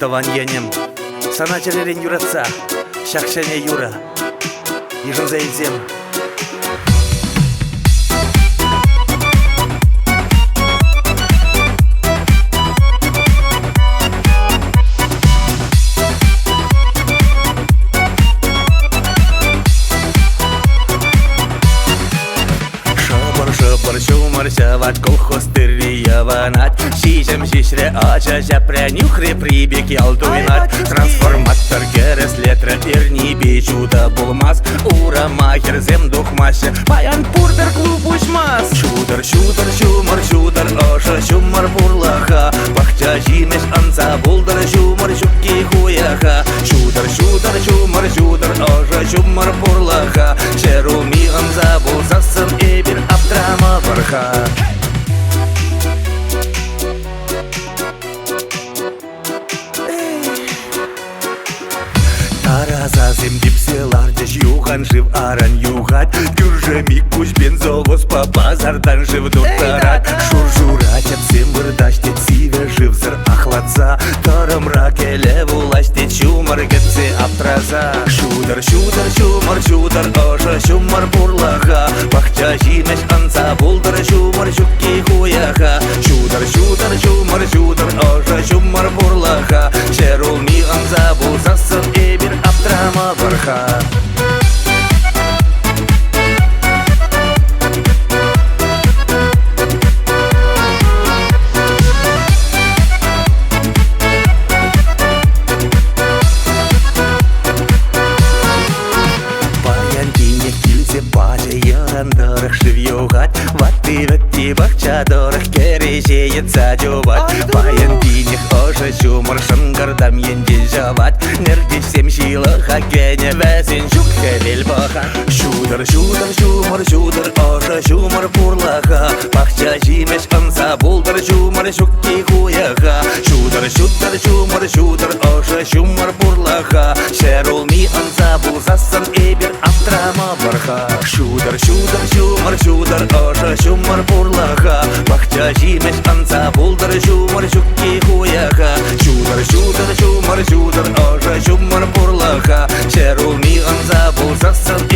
Таваньянем саначелерен юратса, шакшане юра, ежен заилзем. Шумар шават колхоз тыррияванат, шишем шишре ача прянюхре прибег ялтуйнат. Трансформатор керес летра ирни бечуда булмас, ура махер зем духмаще паян пурдер клуб ушмас. Шудер шудер шумар шудер оша шумар бурлаха, бахча жимеш анца булдер шумар шукки хуяха. Шудер шудер шумар шудер оша шумар бурлаха, шеруми анца булзасын эбир абдрама барха. Таразазым дипселарда юган жив аран югат, гюржеми куш бензовоз по базардан жив дутарат. Шуржурать всем вырдачтет сиве жив зыр ахладса, тарым ракеле вулачтет чумар гетсе аптраза. Шудер шудер чумар шудер оша чумар бурлаха, бахча жимеш анца булдыр чумар чукки хуяха. Шудер шудер чумар шудер оша чумар бурлаха, шерулми анца булзасын эбир абдрама барха. Дорох живьюгат, ваты ветти бахча дорох кережеется джуват. Паян пинех ожа чумар шангардам ендел жават, нерди всем шилах агене везен жук хевел баха. Шудер шудер чумар шудер ожа чумар бурлаха, бахча жимеш анса булдыр чумар шукки хуяха. Шудер шудер чумар шудер ожа чумар бурлаха, шерулми анса булзасын эбир абдрама барха. Шудер шудер шумар шудер оша шумар бурлаха, бахча жимеш анца булдыр шумар шукки хуяха. Шудер шудер шумар шудер оша шумар бурлаха, шерулми анца булзасын